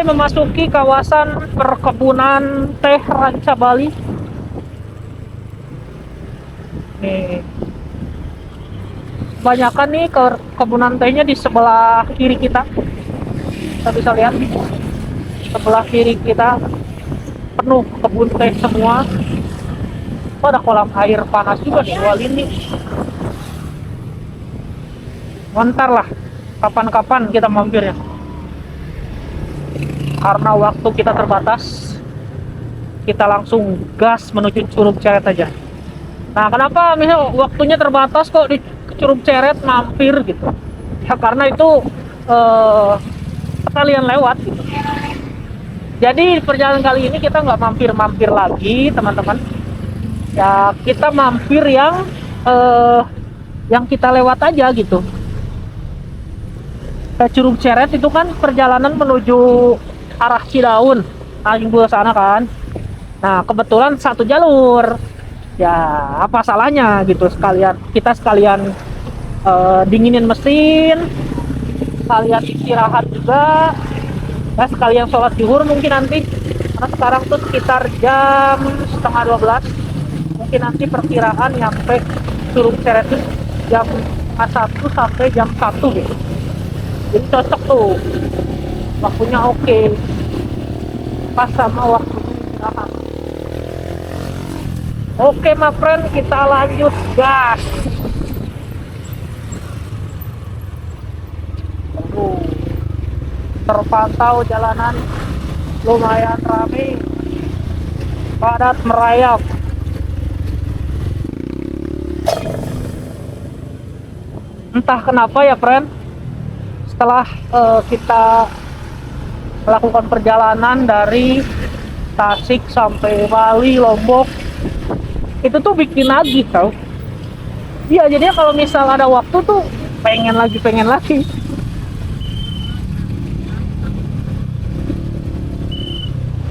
mulai memasuki kawasan perkebunan teh Ranca Bali. Nih, kebanyakan nih kebunan tehnya di sebelah kiri kita. Kita bisa lihat sebelah kiri kita penuh kebun teh semua. Oh, ada kolam air panas juga nih, wah ini. Bentar lah, kapan-kapan kita mampir ya. Karena waktu kita terbatas, kita langsung gas menuju Curug Ceret aja. Nah, kenapa misal waktunya terbatas kok di Curug Ceret mampir gitu? Ya karena itu sekalian lewat gitu. Jadi perjalanan kali ini kita nggak mampir-mampir lagi, teman-teman. Ya kita mampir yang kita lewat aja gitu. Ke Curug Ceret itu kan perjalanan menuju arah Cidaun, Tanjung sana kan. Nah kebetulan satu jalur. Ya apa salahnya gitu, kita sekalian dinginin mesin, sekalian istirahat juga, ya sekalian sholat zuhur mungkin nanti. Karena sekarang tuh sekitar jam setengah 12. Mungkin nanti perkiraan nyampe Curug Ceret jam 1 sampai jam 1 gitu. Jadi cocok tuh, waktunya oke, pas sama waktu istirahat. Oke my friend, kita lanjut gas. Terpantau jalanan lumayan ramai, padat merayap. Entah kenapa ya friend, setelah kita melakukan perjalanan dari Tasik sampai Bali, Lombok, itu tuh bikin nagih tau. Iya, jadinya kalau misal ada waktu tuh pengen lagi.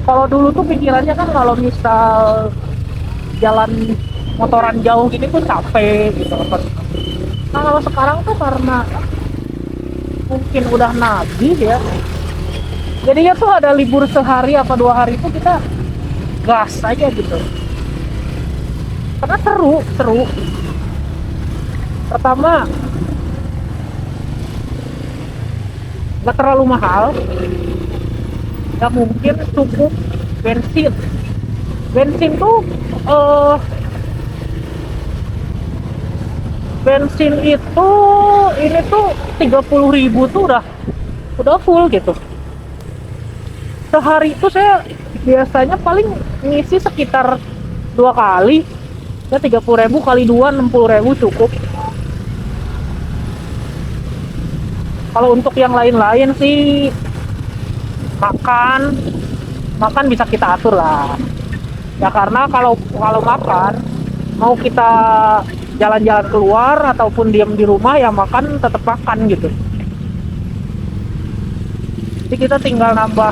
Kalau dulu tuh pikirannya kan kalau misal jalan motoran jauh gini tuh capek gitu. Nah kalau sekarang tuh karena mungkin udah nagih ya, jadinya tuh ada libur sehari apa 2 hari itu kita gas aja gitu. Karena seru. Pertama, gak terlalu mahal, gak mungkin cukup bensin. Bensin tuh bensin itu ini tuh 30.000 tuh udah full gitu. Sehari itu saya biasanya paling ngisi sekitar 2 kali. Ya 30.000 kali 2 60.000 cukup. Kalau untuk yang lain-lain sih makan bisa kita atur lah. Ya karena kalau makan, mau kita jalan-jalan keluar ataupun diam di rumah, ya makan tetap makan gitu. Jadi kita tinggal nambah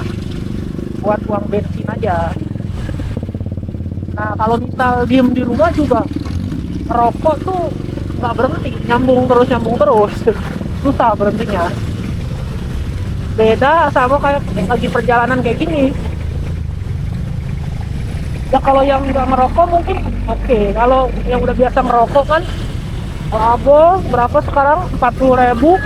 buat uang bensin aja. Nah kalau misal diem di rumah juga rokok tuh nggak berhenti, nyambung terus susah berhentinya. Beda sama kayak lagi perjalanan kayak gini. Ya kalau yang nggak ngerokok mungkin oke. Kalau yang udah biasa ngerokok kan abo berapa sekarang 40.000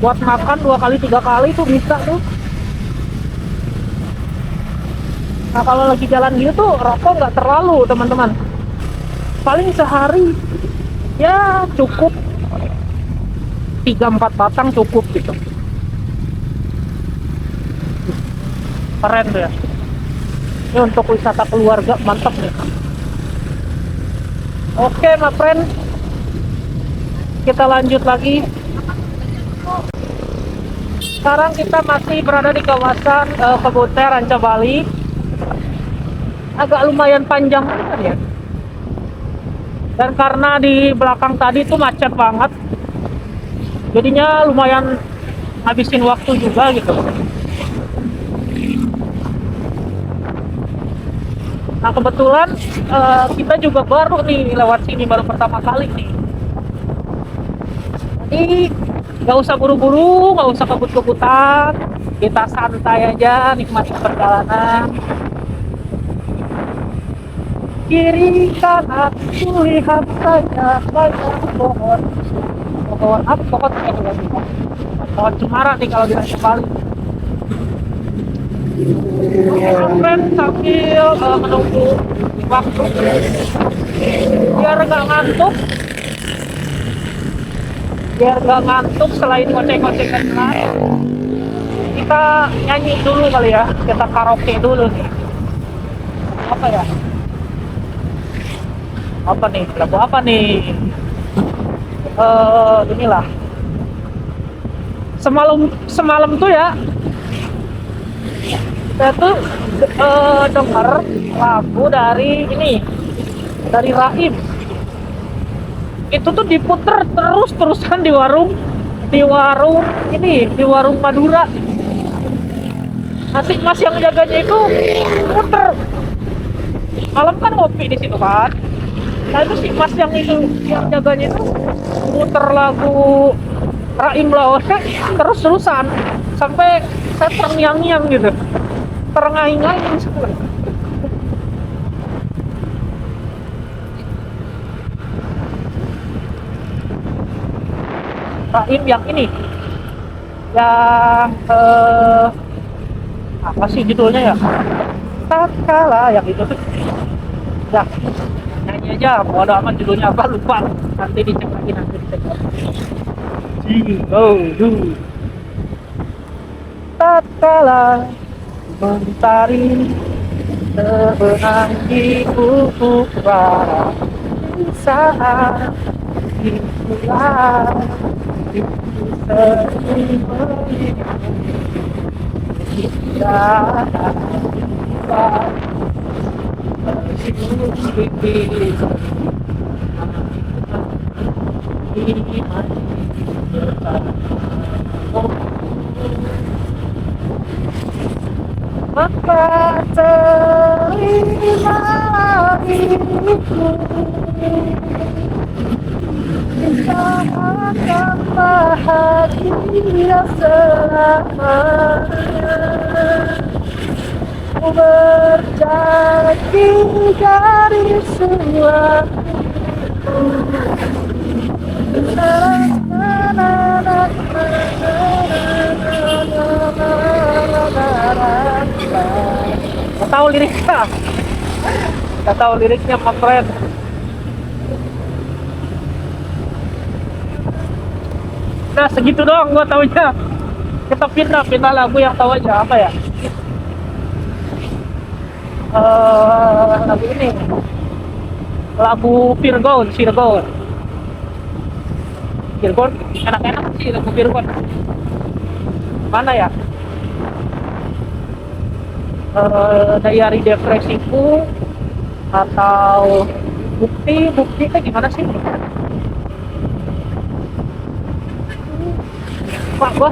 buat makan 2 kali 3 kali tuh bisa tuh. Nah kalau lagi jalan gitu tuh rokok nggak terlalu teman-teman, paling sehari ya cukup 3-4 batang cukup gitu. Keren tuh ya. Ini untuk wisata keluarga mantap nih. Oke my friend, kita lanjut lagi. Sekarang kita masih berada di kawasan kebun teh Ranca Bali. Agak lumayan panjang kan ya. Dan karena di belakang tadi tuh macet banget, jadinya lumayan habisin waktu juga gitu. Nah kebetulan kita juga baru nih lewat sini, baru pertama kali nih. Jadi Nggak usah buru-buru, nggak usah kebut-kebutan, kita santai aja nikmati perjalanan. Kiri kanan kulihat saja banyak pohon. Pohon apa? Pohon itu lagi. Pohon cemara nih kalau di Bali. Friend, sambil menunggu waktu biar nggak ngantuk, selain ngoceh-ngocehkan kita nyanyi dulu kali ya, kita karaoke dulu nih. Apa ya, apa nih, lagu apa nih? Inilah semalam tuh ya, saya tuh denger lagu dari Raim. Itu tuh diputer terus-terusan di warung Madura. Nanti mas yang jaganya itu puter malam kan, ngopi di situ kan. Nah itu si mas yang jaganya itu puter lagu Raim Lawase terus-terusan sampai saya terngiang-ngiang gitu, terengah-engah sekolah. Raim yang ini, yang apa sih judulnya ya? Tatkala, yang itu tuh. Ya, nyanyi aja, bodo amat judulnya apa, lupa. Nanti dicek lagi. Tatkala mentari terbenam di ufuk barat, saat itulah itu sering maka terimalah hidupku, kita akan bahagia selamanya. Ku berjanji dari semua Gak tahu liriknya my friend. Nah segitu doang gua taunya. Kita pindah lagu yang tahu aja. Apa ya, lagu ini, lagu Virgon enak-enak sih lagu Virgon. Mana ya, Diary Depresiku atau bukti kayak gimana sih? Pak gua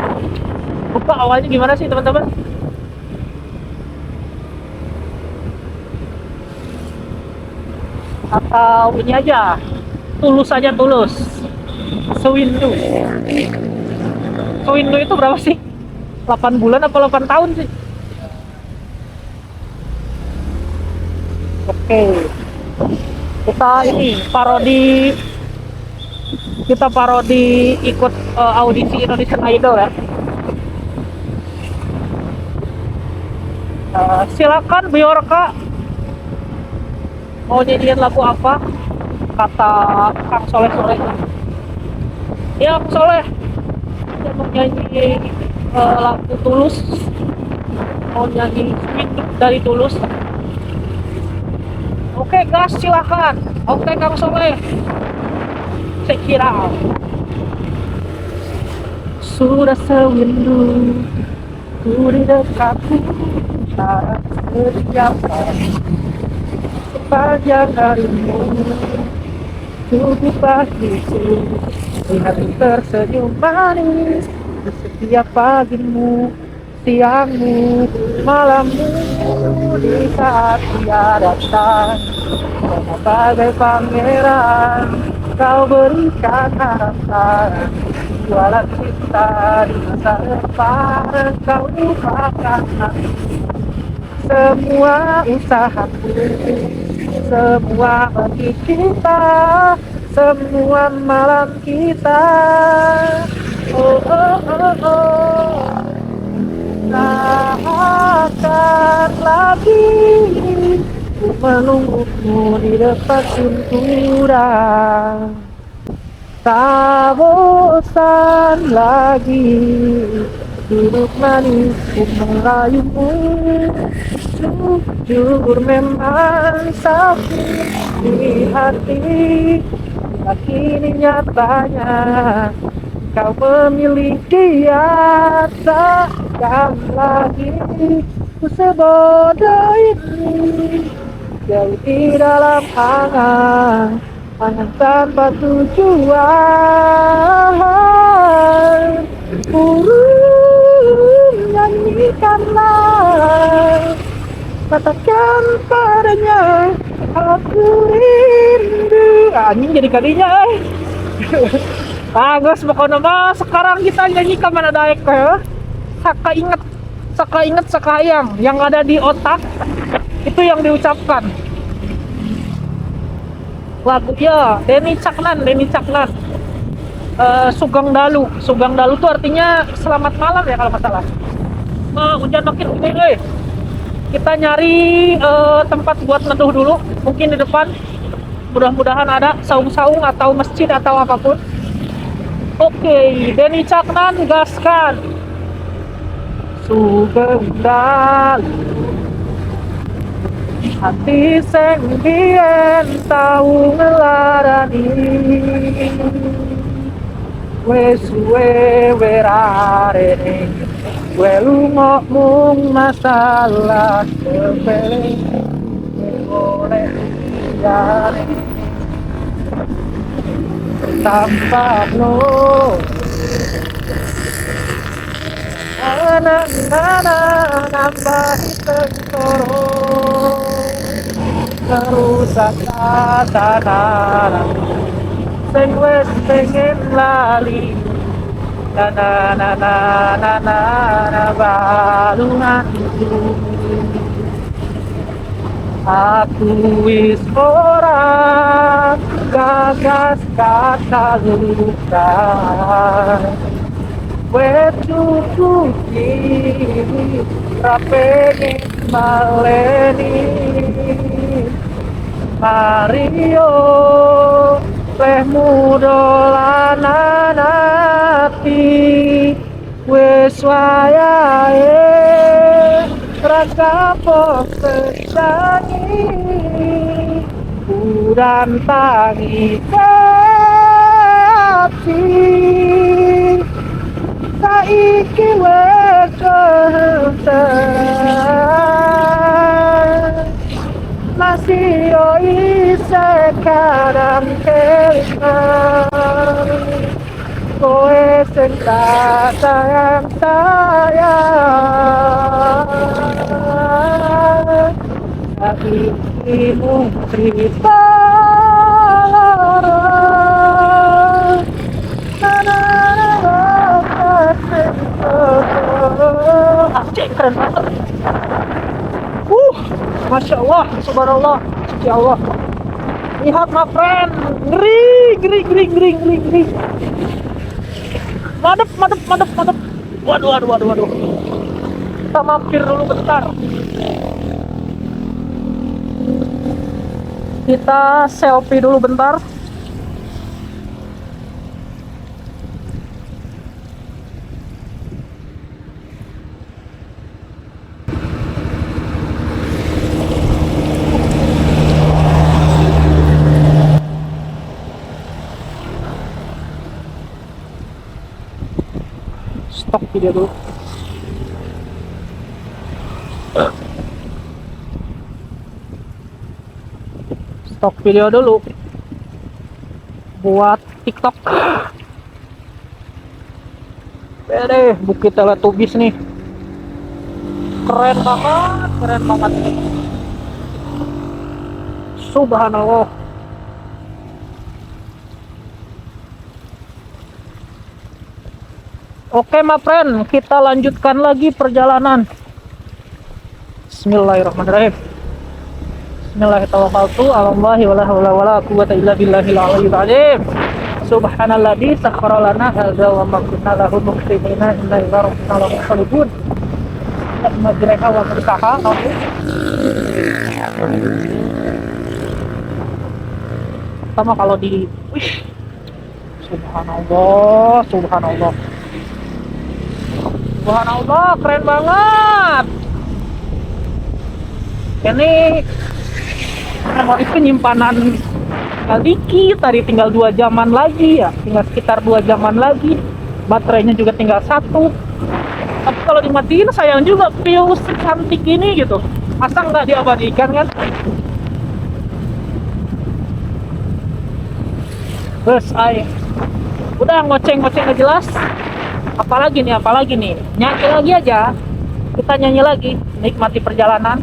lupa awalnya gimana sih teman-teman. Atau ini aja, tulus Sewindu itu berapa sih, 8 bulan apa 8 tahun sih? Oke, kita parodi ikut audisi Indonesian Idol ya. Silakan Biorka, mau nyanyiin lagu apa, kata Kang Soleh. Ya Kang Soleh, dia mau nyanyi lagu Tulus, mau nyanyi Sweet dari Tulus. Oke gas, silakan. Oke Kang Soleh, saya kira sudah sewindu ku di dekatmu setiap hari. Sepanjang harimu cukup bagiku, lihat tersenyum manis di setiap pagimu, siangmu, malammu, di saat dia datang. Sebagai pangeran kau berikan harapan, jualan kita di masa depan kau lupakan semua usahaku, semua pagi kita, semua malam kita. Oh oh oh oh, tak akan lagi ku menunggumu di depan pintu dan tak bosan lagi duduk manis ku merayumu. Jujur memang sakit di hati, bila kini nyatanya kau memilih dia. Takkan lagi ku sebodoh ini, jauh di dalam angan tanpa tujuan. Nyanyikanlah, katakan padanya aku rindu. Anjing jadi kalinya bagus pokoknya mah. Sekarang kita nyanyi ke mana daek ya. Saka inget saka yang ada di otak itu yang diucapkan. Lagu ya Denny Caknan. Sugeng Dalu itu artinya selamat malam ya kalau nggak salah. Hujan makin gede kita nyari tempat buat neduh dulu, mungkin di depan mudah-mudahan ada saung-saung atau masjid atau apapun. Oke, Denny Caknan gaskan. Sugeng Dalu hati sing biyen tau ngelarani, wes suwe werarene kowe lunga mung masalah sepele oleh jare tanpa no anak nambah tentoro merusak tatanan sing wis pengen lali. Na balungan itu aku wis ora gagas kata luka, wes cukupi rapeni maleni Mario lehmu dolanan ati wis wayahe rasa posesani udan tangi hati saiki wis kehendak masih ise kadang kelingan kowe sing tak sayang saiki mung cerita asik keren banget. Masya Allah, subhanallah, Masya Allah. Lihat my friend, ngeri. Madep. Waduh. Kita mampir dulu bentar. Kita selfie dulu bentar. Stop video dulu. Stop video dulu buat TikTok. Bede, Bukit Teletubbies nih. Keren banget. Subhanallah. Oke, my friend, kita lanjutkan lagi perjalanan. Bismillahirrahmanirrahim. Bismillahirrahmanirrahim. Allahi wala haula wala quwwata illa billahil aliyyil azim. Subhanalladzi sakhkhara lana hadza wa ma kunna lahu muqrinina inna ila rabbina lamunqalibun. Majreha wa mursaha. Pertama kalau di subhanallah, subhanallah. Subhanallah, keren banget. Ini memori penyimpanan tinggal dikit, tadi tinggal 2 jaman lagi ya, tinggal sekitar 2 jaman lagi. Baterainya juga tinggal 1. Tapi kalau dimatiin sayang juga view cantik ini gitu. Masa nggak diabadikan kan? Terus udah ngoceng-ngoceng nggak jelas. Apalagi nih, nyanyi lagi aja. Kita nyanyi lagi, nikmati perjalanan.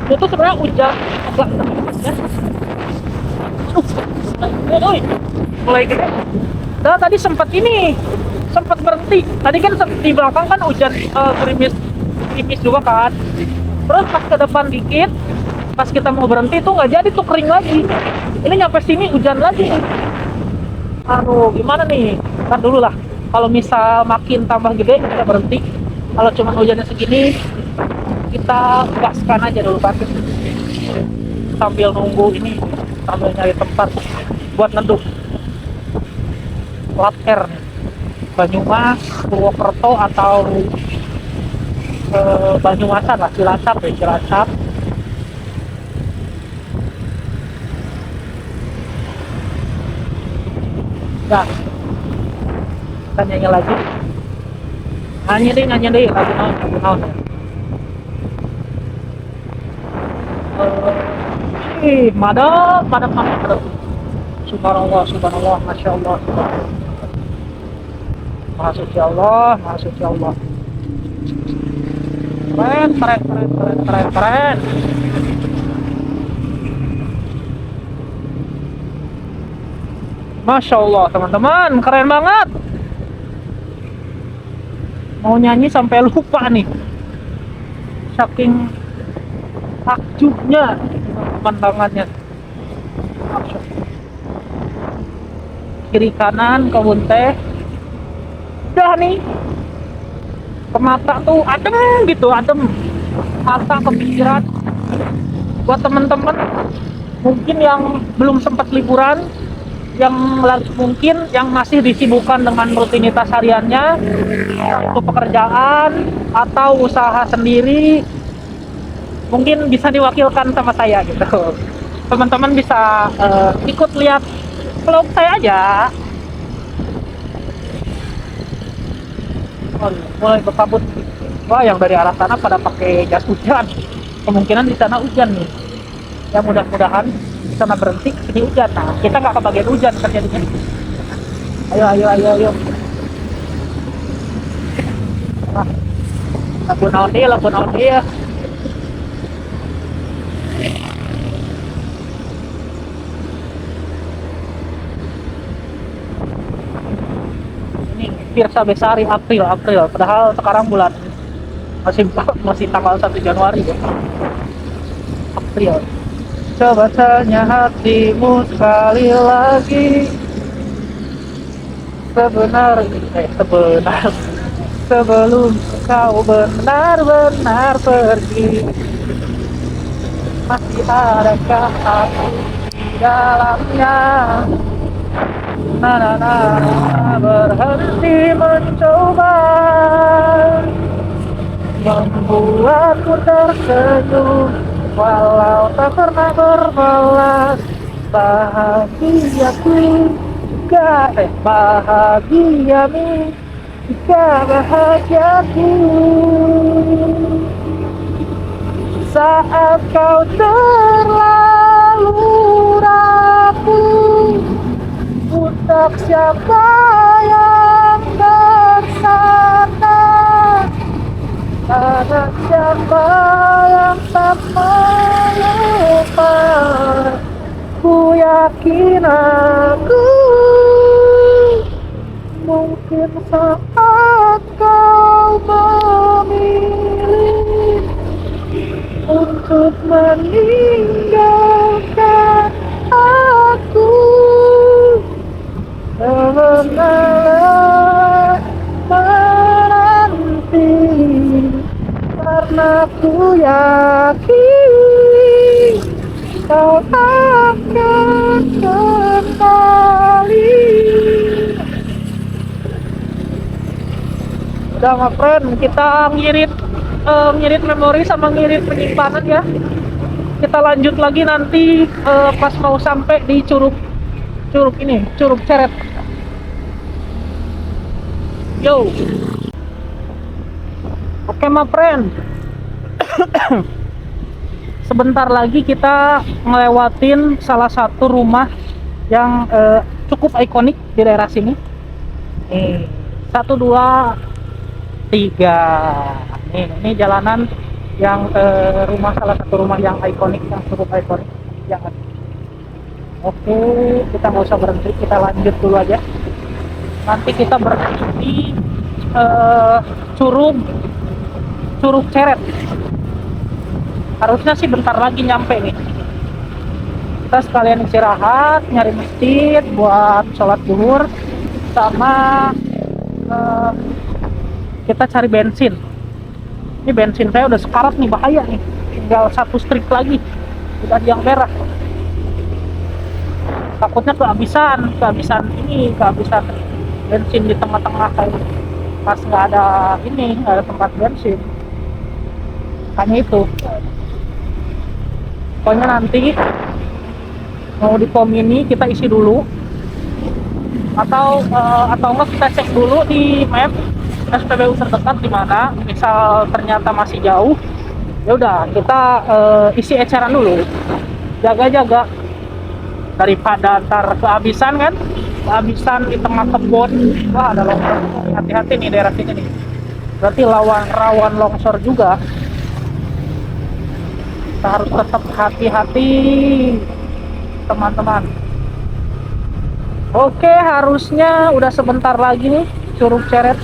Itu sebenarnya hujan agak ya. Mulai gede. Nah, tadi sempat berhenti. Tadi kan di belakang kan hujan, gerimis tipis juga kan. Terus pas ke depan dikit, pas kita mau berhenti tuh nggak jadi, tuh kering lagi. Ini nyampe sini hujan lagi. Aduh, gimana nih? Ntar dulu lah. Kalau misal makin tambah gede, kita berhenti. Kalau cuma hujannya segini, kita gaskan aja dulu kan. Sambil nunggu ini, sambil nyari tempat buat neduh. Plat R, Banyumas, Purwokerto atau Banyumasan lah, Cilacap ya, Cilacap. Ya, kita nyanyi lagi. Nyanyi deh, lagu naon. Madep. Subhanallah, subhanallah, masya Allah, subhanallah. Maha suci Allah, maha suci Allah. Keren. Masya Allah, teman-teman, keren banget. Mau nyanyi sampai lupa nih, saking takjubnya pemandangannya. Kiri kanan kebun teh, udah nih ke mata tuh adem gitu, mata kepikiran. Buat temen-temen mungkin yang belum sempat liburan, mungkin yang masih disibukkan dengan rutinitas hariannya untuk pekerjaan atau usaha sendiri, mungkin bisa diwakilkan sama saya gitu. Teman-teman bisa ikut lihat vlog saya aja. Mulai berkabut. Wah, yang dari arah sana pada pakai jas hujan. Kemungkinan di sana hujan nih. Ya mudah-mudahan di sana berhenti, sini hujan. Nah, kita nggak kebagian hujan kan jadinya. Ayo. Nah, lagu naon dia. Firsa Besari April. Padahal sekarang bulan masih tanggal 1 Januari ya. April. Coba tanya hatimu sekali lagi, sebelum kau benar-benar pergi, masih adakah aku di dalamnya? Berhenti mencoba membuatku tersenyum, walau tak pernah berbalas. Bahagiamu jika bahagiaku saat kau terlalu rapuh. Untuk siapa yang bersana, ada siapa yang tak melupa. Ku yakin aku mungkin mungkin saat kau memilih untuk meninggalkan aku, mengalah menanti, karena ku yakin kau akan kembali. Udah my friend, kita ngirit memori sama ngirit penyimpanan ya. Kita lanjut lagi nanti pas mau sampai di Curug Ceret. Yo. Oke my friend. Sebentar lagi kita ngelewatin salah satu rumah yang cukup ikonik di daerah sini. Nih, 1, 2, 3. Ini jalanan yang salah satu rumah yang ikonik, yang cukup ikonik. Jangan. Oke, kita nggak usah berhenti, kita lanjut dulu aja. Nanti kita berhenti di Curug Ceret. Harusnya sih bentar lagi nyampe nih. Kita sekalian istirahat, nyari masjid buat sholat zuhur, sama kita cari bensin. Ini bensin saya udah sekarat nih, bahaya nih. Tinggal 1 strip lagi, udah yang merah. Takutnya kehabisan bensin di tengah-tengah kayak pas nggak ada tempat bensin. Makanya itu. Pokoknya nanti mau di pom ini kita isi dulu, atau enggak kita cek dulu di map SPBU terdekat di mana. Misal ternyata masih jauh, ya udah kita isi eceran dulu, jaga-jaga daripada ntar kehabisan di tengah kebun. Wah, ada longsor, hati-hati nih daerah sini nih, berarti rawan longsor juga. Kita harus tetap hati-hati teman-teman. Oke, harusnya udah sebentar lagi nih Curug Ceret.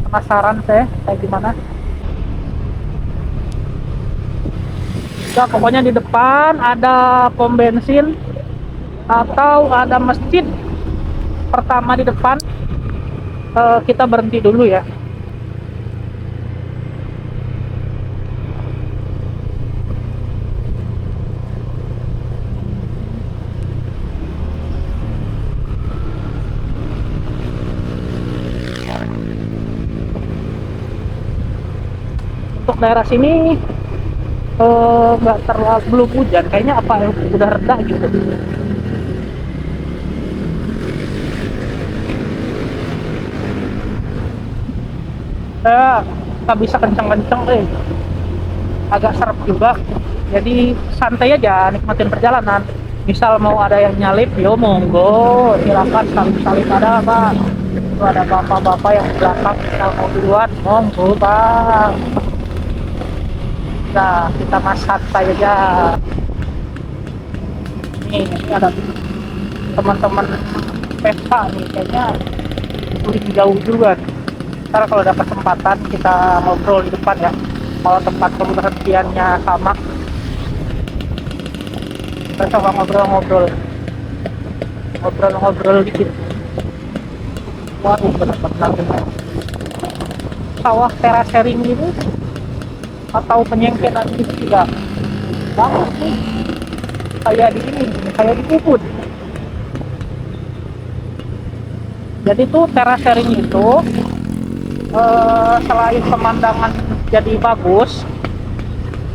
Penasaran saya kayak gimana. Ya, pokoknya di depan ada pom bensin atau ada masjid pertama di depan. Kita berhenti dulu ya. Untuk daerah sini nggak terlalu, belum hujan kayaknya, apa ya, udah reda gitu. Saya nggak bisa kenceng-kenceng, agak seret juga, jadi santai aja nikmatin perjalanan. Misal mau ada yang nyalip, yo monggo, silakan salip-salip, ada Pak. Itu ada bapak-bapak yang di belakang, misal mau duluan, monggo Bang. Nah, kita mas santai aja. Ini ada teman-teman Vespa nih, kayaknya paling jauh juga nih. Ntar kalau ada kesempatan kita ngobrol di depan ya, kalau tempat pemberhentiannya sama. Kita coba ngobrol dikit. Waduh, benar-benar sawah terasering gitu atau penyengketan gitu juga bagus nih, kayak di Ubud. Jadi tuh terasering itu selain pemandangan jadi bagus,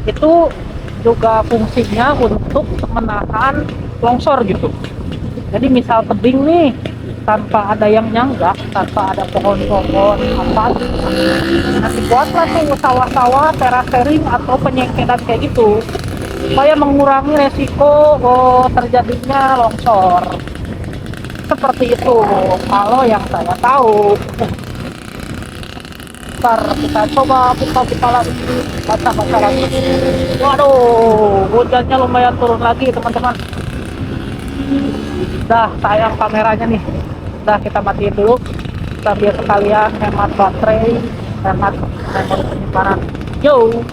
itu juga fungsinya untuk menahan longsor gitu. Jadi misal tebing nih tanpa ada yang nyanggak, tanpa ada pohon-pohon apa, nanti buatlah tuh sawah-sawah terasering atau penyengketan kayak gitu, supaya mengurangi resiko terjadinya longsor. Seperti itu kalau yang saya tahu. Ntar kita coba buka lagi, baca lagi. Waduh, hujannya lumayan turun lagi teman-teman. Dah sayang kameranya nih, Udah, kita matiin dulu sambil sekalian hemat baterai, hemat memori penyimpanan. Yo.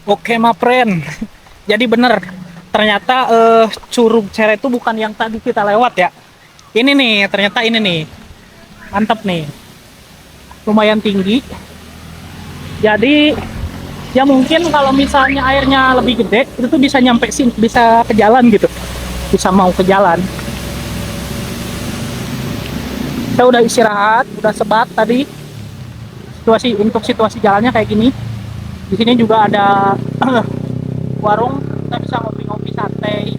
Oke, my friend. Jadi bener, ternyata Curug Cere itu bukan yang tadi kita lewat ya. Ini nih, ternyata ini nih. Mantap nih. Lumayan tinggi. Jadi ya mungkin kalau misalnya airnya lebih gede, itu tuh bisa nyampe sini, bisa ke jalan gitu. Bisa mau ke jalan. Kita udah istirahat, udah sebat tadi. Situasi jalannya kayak gini. Di sini juga ada warung, kita bisa ngopi-ngopi santai.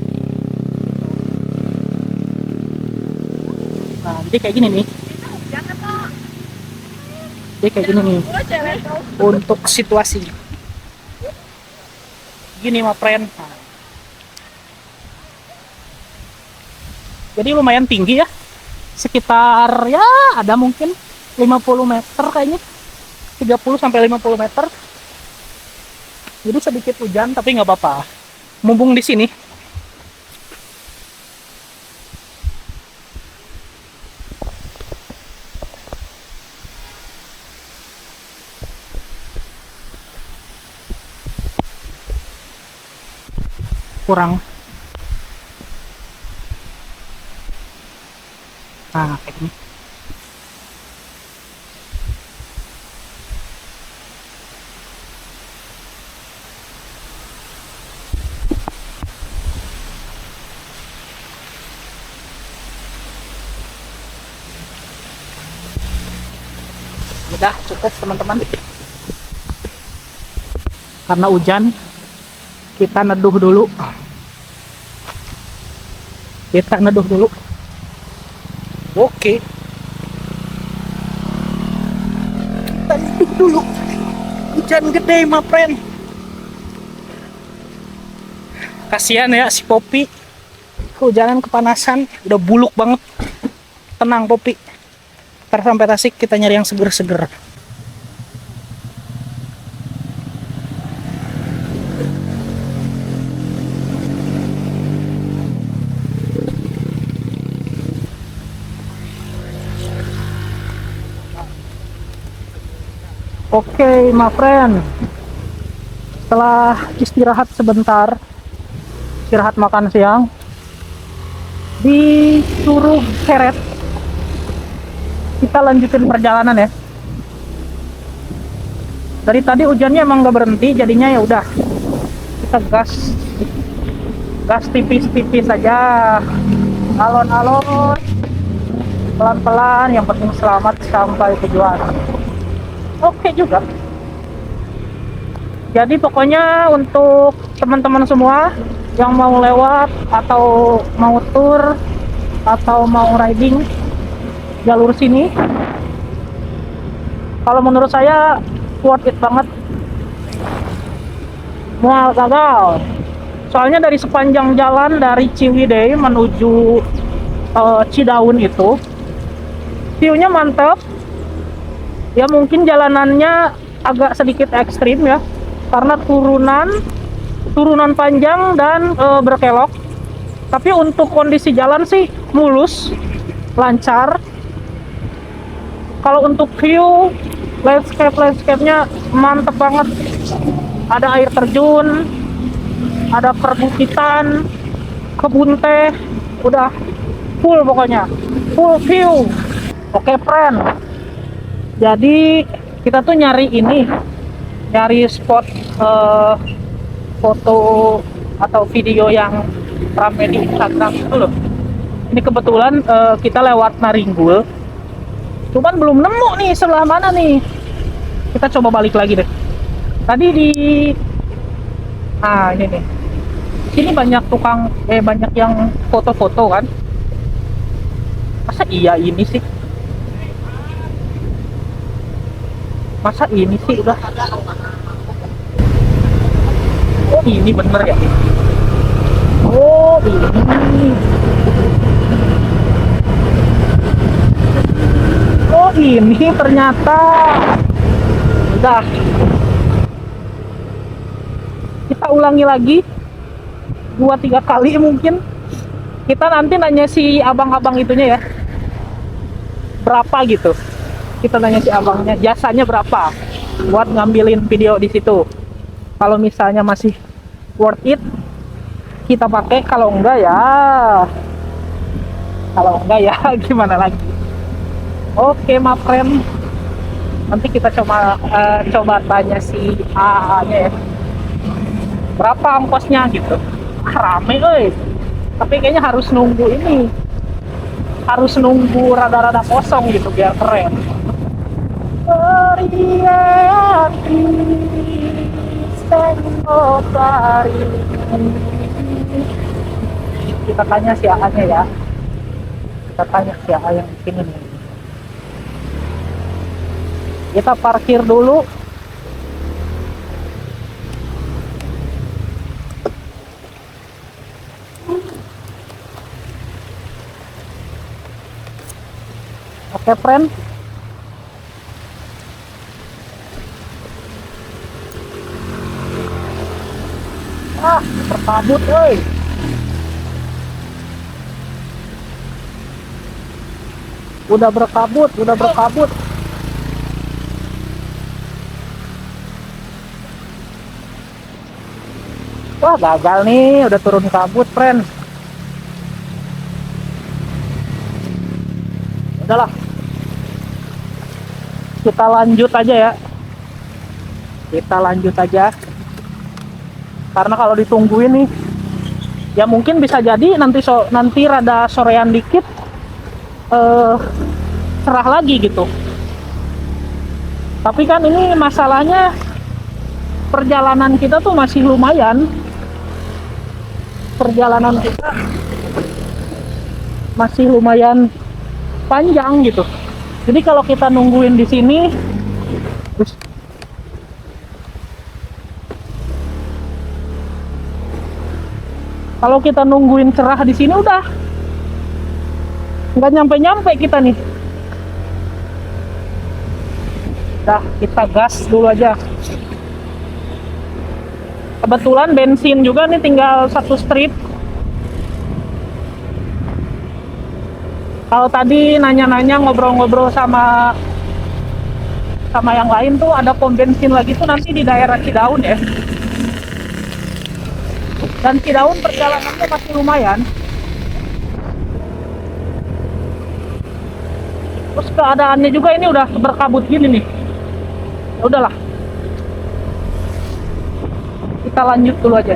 Nah, jadi kayak gini nih. Jadi kayak gini nih. Untuk situasi. Gini, my friend. Nah. Jadi lumayan tinggi ya. Sekitar ya ada mungkin 50 meter kayaknya. 30 sampai 50 meter. Jadi sedikit hujan tapi nggak apa-apa. Mumpung di sini. Kurang. Nah, kayak gini. Udah cukup teman-teman, karena hujan kita neduh dulu, oke, kita neduh dulu, hujan gede my friend. Kasihan ya si Poppy, kehujanan kepanasan, udah buluk banget. Tenang Poppy, ntar sampai Tasik kita nyari yang seger-seger. Oke, my friend. Setelah istirahat sebentar, istirahat makan siang di Curug Ceret, kita lanjutin perjalanan ya. Dari tadi hujannya emang nggak berhenti, jadinya ya udah kita gas tipis-tipis saja, alon-alon, pelan-pelan, yang penting selamat sampai tujuan. Oke juga. Jadi pokoknya untuk teman-teman semua yang mau lewat atau mau tour atau mau riding jalur sini, kalau menurut saya worth it banget. Mual gagal. Soalnya dari sepanjang jalan dari Ciwidey menuju Cidaun itu view-nya mantap. Ya mungkin jalanannya agak sedikit ekstrim ya, karena turunan panjang dan berkelok. Tapi untuk kondisi jalan sih mulus, lancar. Kalau untuk view landscape-nya mantep banget. Ada air terjun, ada perbukitan, kebun teh, udah full pokoknya, full view. Oke friend, jadi kita tuh nyari spot foto atau video yang rame di Instagram itu loh. Ini kebetulan kita lewat Naringgul, cuman belum nemu nih sebelah mana nih. Kita coba balik lagi deh. Tadi ini nih. Sini banyak banyak yang foto-foto kan. Masa iya ini sih? Udah. Oh ini bener ya? Oh ini. Oh ini ternyata. Udah. Kita ulangi lagi 2-3 kali mungkin. Kita nanti nanya si abang-abang itunya ya, berapa gitu. Kita nanya si abangnya jasanya berapa buat ngambilin video di situ. Kalau misalnya masih worth it, kita pakai. Kalau enggak ya gimana lagi. Oke, my friend, nanti kita coba tanya si AA nya ya, berapa ongkosnya gitu. Rame tapi kayaknya harus nunggu rada-rada kosong gitu biar keren. Kita tanya si AA nya ya, kita tanya si AA yang sini nih. Kita parkir dulu. Oke, friend. Berkabut, woi. Udah berkabut. Wah, gagal nih, udah turun kabut, friend. Udahlah. Kita lanjut aja ya. Karena kalau ditungguin nih, ya mungkin bisa jadi nanti rada sorean dikit, cerah lagi gitu. Tapi kan ini masalahnya perjalanan kita tuh masih lumayan. Perjalanan kita masih lumayan panjang gitu. Jadi kalau kita nungguin di sini, kalau kita nungguin cerah di sini udah nggak nyampe kita nih. Udah, kita gas dulu aja. Kebetulan bensin juga nih tinggal 1 strip. Kalau tadi nanya-nanya ngobrol-ngobrol sama yang lain tuh ada pom bensin lagi tuh nanti di daerah Cidaun ya. Dan Cidaun perjalanannya masih lumayan. Terus keadaannya juga ini udah berkabut gini nih. Ya udahlah. Kita lanjut dulu aja.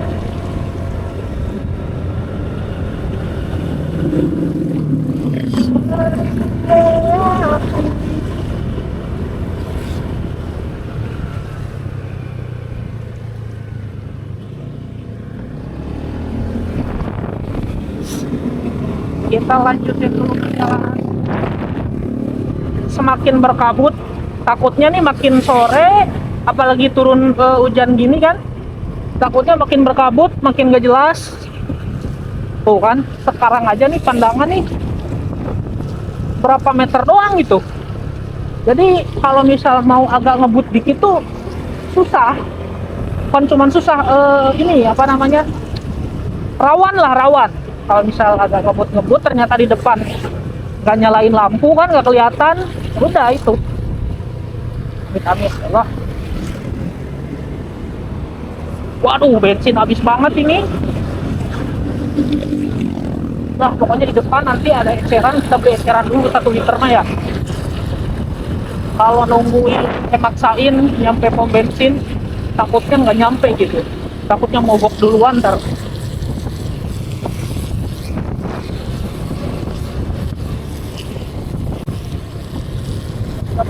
Kita lanjutin dulu perjalanan. Semakin berkabut, takutnya nih makin sore, apalagi turun hujan gini kan, takutnya makin berkabut, makin gak jelas. Tuh kan, sekarang aja nih pandangan nih berapa meter doang gitu. Jadi kalau misal mau agak ngebut dikit tuh susah. Bukan cuman susah, ini apa namanya, rawan. Kalau misal agak ngebut ternyata di depan nggak nyalain lampu kan, nggak kelihatan, udah itu amit-amit Allah. Waduh, bensin habis banget ini. Nah, pokoknya di depan nanti ada eceran, kita beli eceran dulu 1 liter mah ya. Kalau nungguin maksain nyampe pom bensin, takutnya nggak nyampe gitu, takutnya mogok duluan ntar.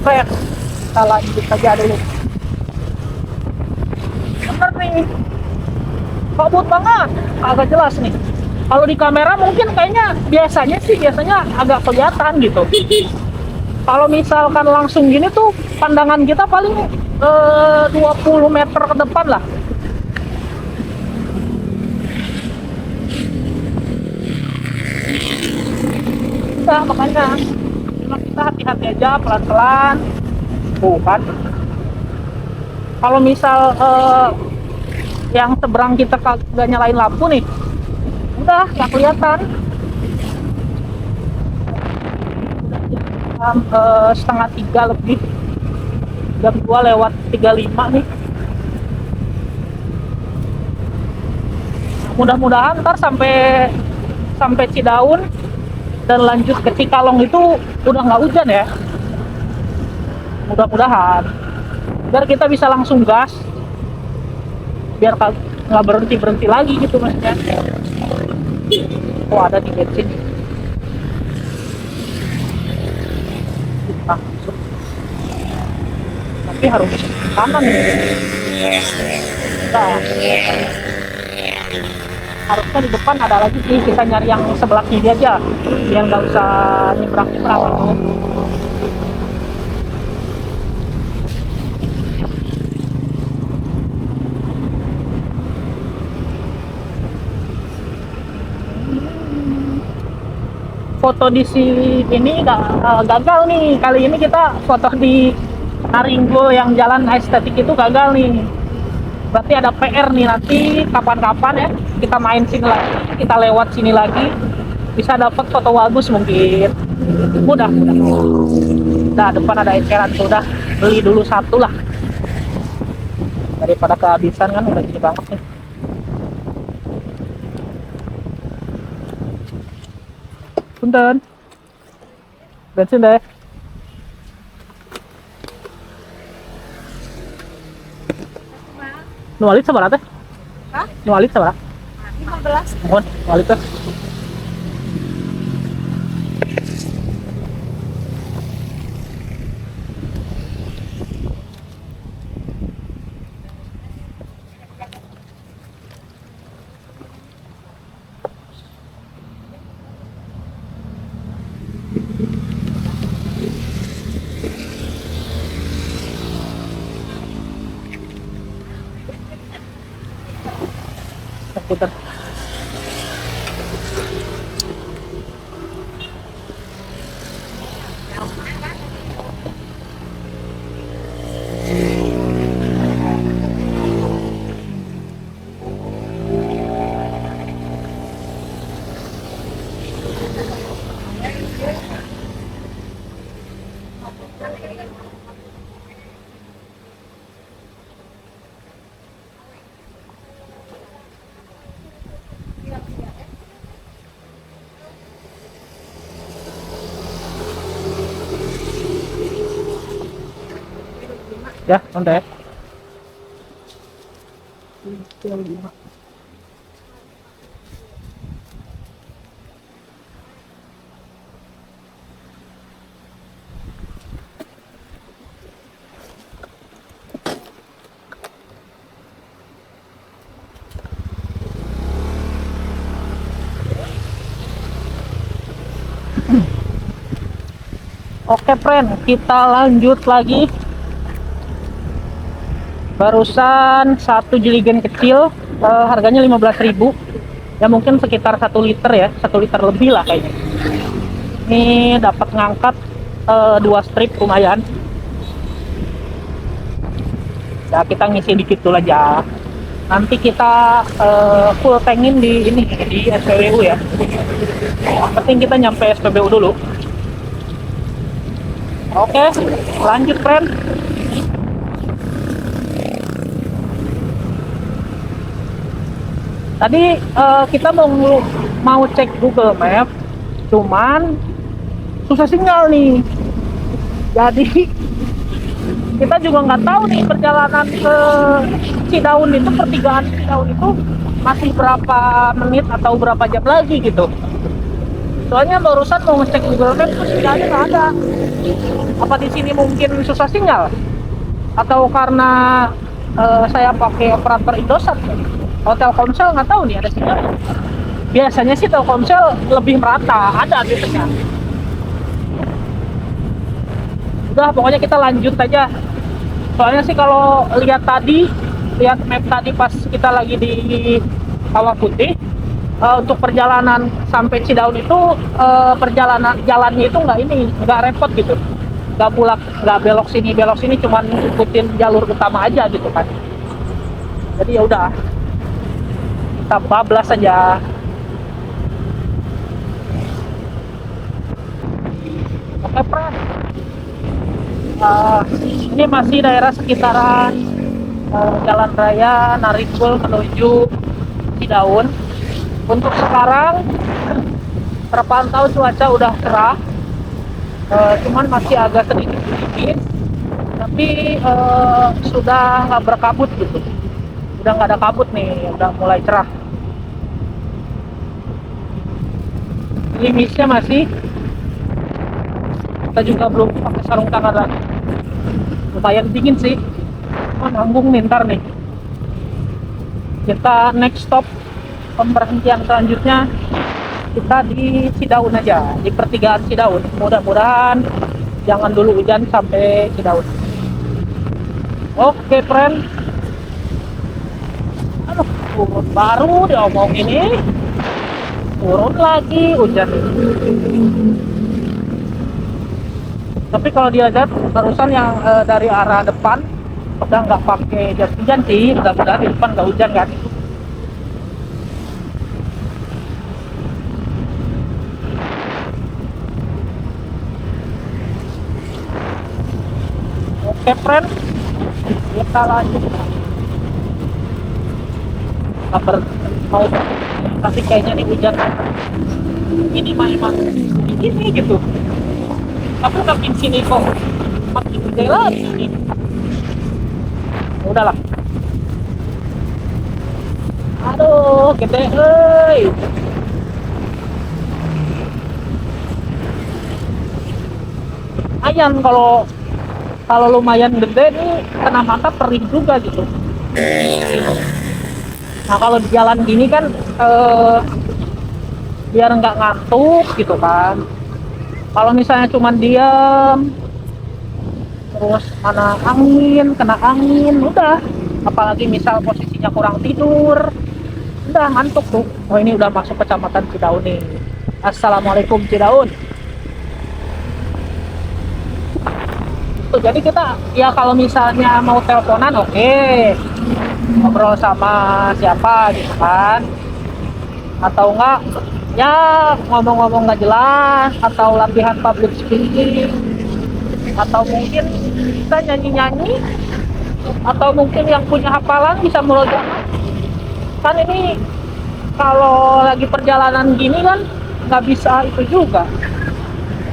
Keren, kita lanjut aja dulu. Bener nih, kabut banget, agak jelas nih. Kalau di kamera mungkin kayaknya biasanya agak kelihatan gitu. Kalau misalkan langsung gini tuh pandangan kita paling 20 meter ke depan lah. Nah, makanya kita hati-hati aja, pelan-pelan. Bukan. Kalau misal yang seberang kita gak nyalain lampu nih, udah gak kelihatan. setengah 3 lebih, jam 2 lewat 35 nih. Mudah-mudahan ntar sampai sampai Cidaun dan lanjut ke Cikalong itu udah nggak hujan ya, mudah-mudahan, biar kita bisa langsung gas, biar nggak berhenti lagi gitu maksudnya. Oh, ada di bensin. Masuk. Tapi harus kanan nih. Nah, harusnya di depan ada lagi sih, kita nyari yang sebelah kiri aja biar nggak usah nyebrang foto di sini gagal nih. Kali ini kita foto di Naringgo yang jalan estetik itu gagal nih. Berarti ada PR nih, nanti kapan-kapan ya kita main sini lagi, kita lewat sini lagi, bisa dapat foto bagus mungkin. Mudah. Nah, depan ada eceran tuh, udah beli dulu satu lah daripada kehabisan kan, udah gini banget nih. Punten. Bensin deh. Nualit seberapa teh? Hah? Nualit seberapa? 15. Mohon, nualit teh. Punten. Ya, santai. Oke, friend, kita lanjut lagi. Barusan satu jeligen kecil, harganya 15.000. Ya mungkin sekitar 1 liter ya, 1 liter lebih lah kayaknya. Ini dapat ngangkat 2 strip, lumayan. Ya kita ngisi dikit dulu aja. Nanti kita full tankin di ini, di SPBU ya. Yang penting kita nyampe SPBU dulu. Oke, lanjut friend. Tadi kita mau cek Google Map, cuman susah sinyal nih. Jadi kita juga nggak tahu nih perjalanan ke Cidaun itu, pertigaan Cidaun itu masih berapa menit atau berapa jam lagi gitu. Soalnya barusan mau ngecek Google Map tuh sinyalnya nggak ada. Apa di sini mungkin susah sinyal? Atau karena saya pakai operator Indosat? Kalau Telkomsel nggak tahu nih ada sinyal. Biasanya sih Telkomsel lebih merata, ada biasanya. Udah, pokoknya kita lanjut aja. Soalnya sih kalau lihat map tadi pas kita lagi di Kawah Putih, untuk perjalanan sampai Cidaun itu perjalanan jalannya itu nggak repot gitu, nggak belok sini, cuman ikutin jalur utama aja gitu kan. Jadi ya udah, kita bablas aja. Oke, friend. Ini masih daerah sekitaran Jalan Raya Narikul menuju Cidaun. Untuk sekarang terpantau cuaca udah cerah, cuman masih agak sedikit dingin, tapi sudah nggak berkabut gitu, udah nggak ada kabut nih, udah mulai cerah. Gerimisnya masih, kita juga belum pakai sarung tangan lagi, lumayan dingin sih. Nanggung nih ntar nih. Kita next stop, pemberhentian selanjutnya kita di Cidaun aja, di pertigaan Cidaun. Mudah-mudahan jangan dulu hujan sampai Cidaun. Oke friend. Aduh, turun baru diomong ini, turun lagi hujan. Tapi kalau dia lihat barusan yang dari arah depan udah nggak pakai jas hujan sih, mudah-mudahan di depan nggak hujan kan. Oke friend, kita lanjut. Kabar mau, tapi kayaknya nih hujan ini mah emang ini gitu. Aku makin sini kok makin gede lagi. Udahlah. Aduh, gede euy. Lumayan kalau lumayan gede nih, kena mata perih juga gitu. Nah kalau di jalan gini kan biar nggak ngantuk gitu kan. Kalau misalnya cuman diam, terus mana angin, kena angin, udah. Apalagi misal posisinya kurang tidur, udah ngantuk tuh. Oh ini udah masuk kecamatan Cidaun nih. Assalamualaikum Cidaun. Tuh, jadi kita ya kalau misalnya mau teleponan oke, ngobrol sama siapa gitu kan, atau enggak ya ngomong-ngomong nggak jelas, atau latihan public speaking, atau mungkin kita nyanyi-nyanyi, atau mungkin yang punya hafalan bisa melodrama. Kan ini kalau lagi perjalanan gini kan nggak bisa itu juga,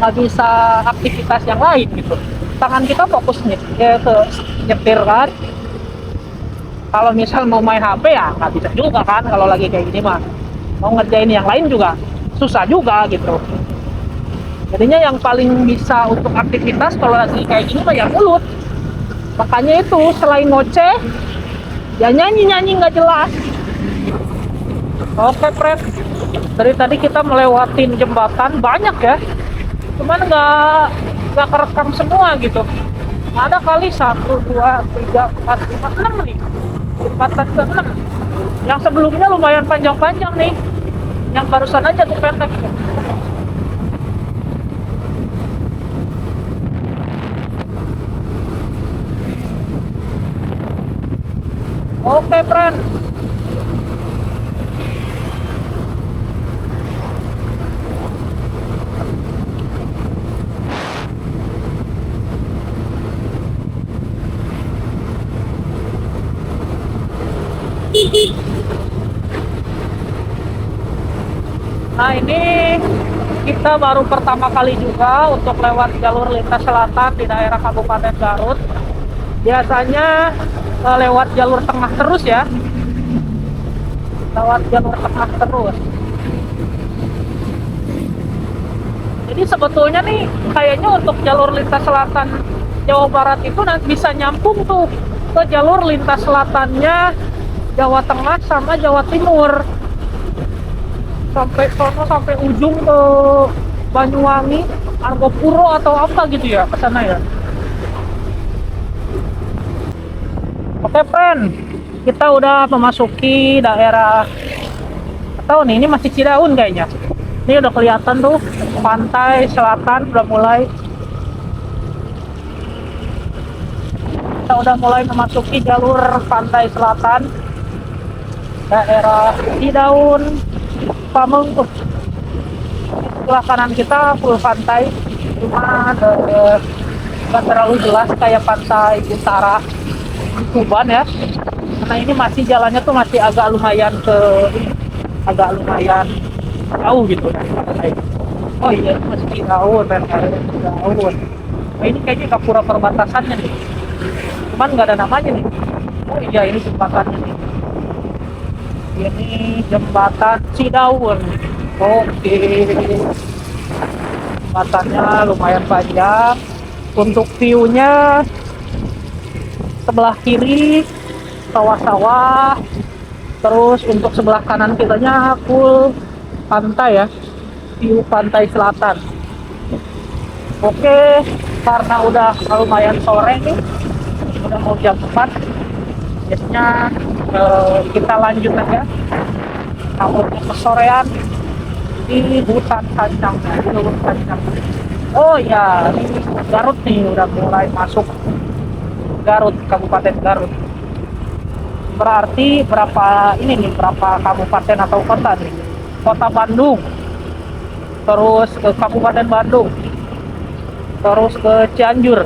nggak bisa aktivitas yang lain gitu. Tangan kita fokus ke nyetir kan. Kalau misal mau main HP ya nggak bisa juga kan kalau lagi kayak gini mah. Mau ngerjain yang lain juga susah juga gitu. Jadinya yang paling bisa untuk aktivitas kalau lagi kayak gini mah ya mulut. Makanya itu selain ngoceh ya nyanyi-nyanyi nggak jelas. Oke Fred, dari tadi kita melewatin jembatan banyak ya, cuman nggak kerekam semua gitu. Ada kali 1, 2, 3, 4, 5, 6 nih, jembatan ke 6. Yang sebelumnya lumayan panjang-panjang nih, yang barusan aja tuh pendek. Oke friend, nah ini kita baru pertama kali juga untuk lewat jalur lintas selatan di daerah Kabupaten Garut. Biasanya lewat jalur tengah terus ya, lewat jalur tengah terus. Jadi sebetulnya nih kayaknya untuk jalur lintas selatan Jawa Barat itu nanti bisa nyambung tuh ke jalur lintas selatannya Jawa Tengah sama Jawa Timur, sampai sono, sampai ujung ke Banyuwangi, Argopuro atau apa gitu ya, ke sana ya. Oke friend, kita udah memasuki daerah, atau nih ini masih Cidaun kayaknya. Ini udah kelihatan tuh pantai selatan udah mulai. Kita udah mulai memasuki jalur pantai selatan daerah Cidaun, Pameng tuh. Sebelah kanan kita full pantai, cuma nggak terlalu jelas kayak pantai utara Tuban ya, karena ini masih jalannya tuh masih agak lumayan jauh gitu ya. Oh iya, itu masih Ciraun, Ciraun. Nah, ini kayaknya Gapura perbatasannya nih, cuman nggak ada namanya nih. Oh iya, ini jembatannya nih, ini jembatan Cidaun. Oke, jembatannya lumayan panjang. Untuk view-nya sebelah kiri sawah-sawah, terus untuk sebelah kanan kitanya full pantai ya, view pantai selatan. Oke, karena udah lumayan sore nih, udah mau jam 4, biasanya kita lanjut aja takutnya kesorean di hutan Sancang, di Luhur Sancang. Oh ya, ini Garut nih, udah mulai masuk Garut, Kabupaten Garut. Berarti berapa ini nih, berapa kabupaten atau kota nih? Kota Bandung, terus ke Kabupaten Bandung, terus ke Cianjur,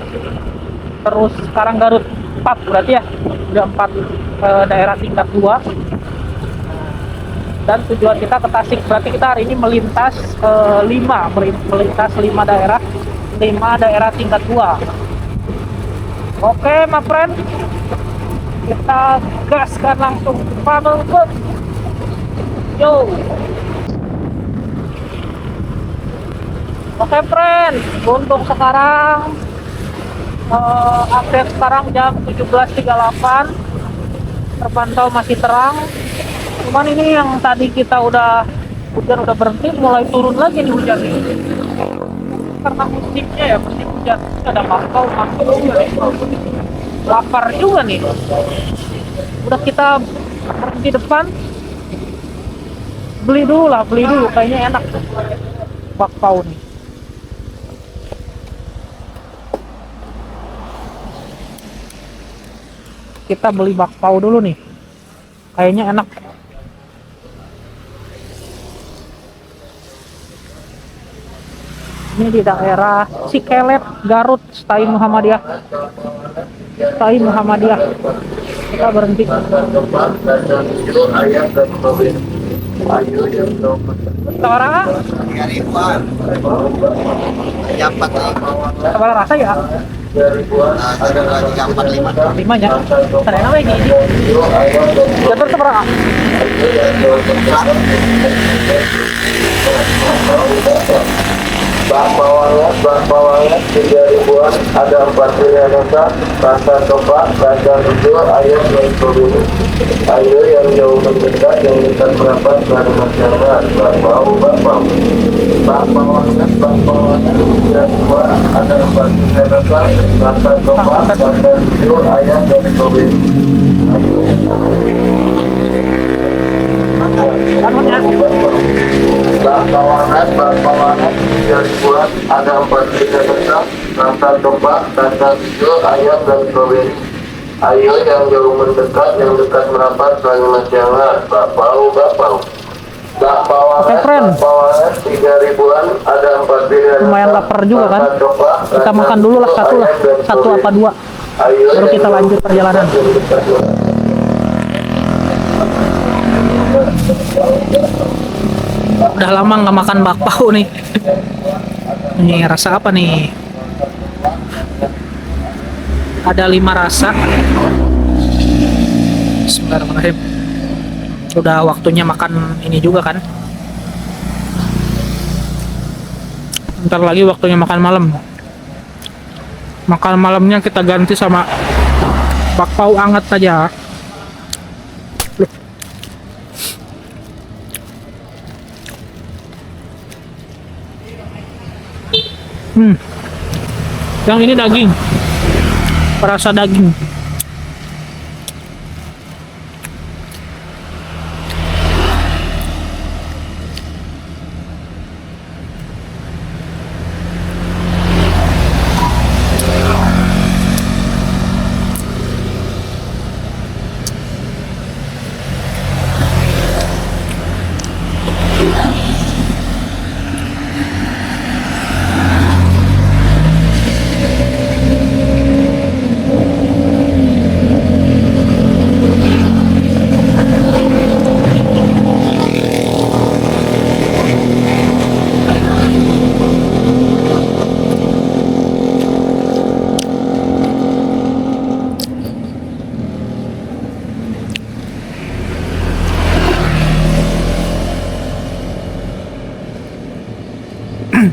terus sekarang Garut. 4 berarti ya, udah 4 daerah tingkat 2. Dan tujuan kita ke Tasik, berarti kita hari ini melintas 5 daerah, 5 daerah tingkat 2. Oke, my friend, kita gaskan langsung funnel ke yo. Oke friend, untuk sekarang update sekarang jam 17.38, terpantau masih terang. Cuman ini yang tadi kita hujan udah berhenti, mulai turun lagi nih hujan ini. Karena musimnya ya, musim hujan. Ada bakau juga nih. Lapar juga nih. Udah kita berhenti depan, beli dulu kayaknya enak bakpao nih. Kita beli bakpao dulu nih, kayaknya enak. Ini di daerah Cikelet, Garut, STAI Muhammadiyah. Kita berhenti. Sekarang 3.000-an. Jam 4 nih. sabar rasa ya. Ada lagi jam 45. 5 nya. Ada nama ini. Jatuh seberapa? Bawangnya 3.000-an, ada 4 pilihan rasa coba, rasa hijau, ayam dan strawberry. Ayo yang jauh mendekat, yang dekat merapat, baru masyarakat. Bakpao. Bawangnya 3.000-an, ada 4 pilihan rasa coba, rasa hijau, ayam dan strawberry. Bakpawangan 3.000-an, ada 4 pilihan rasa coba, rasa hijau, ayam dan strawberry. Ayo yang jauh mendekat, yang dekat merapat, selalu masih hangat. Bakpao. Oke friend, 3.000-an, ada 4 pilihan. lumayan lapar juga kan. Kita makan dulu lah, satu apa dua, baru kita lanjut perjalanan. Udah lama nggak makan bakpao nih. Ini rasa apa nih? Ada 5 rasa. Bismillahirrahmanirrahim. Udah waktunya makan ini juga kan. Ntar lagi waktunya makan malam. Makan malamnya kita ganti sama bakpao anget aja. Yang ini daging, perasa daging. Friend,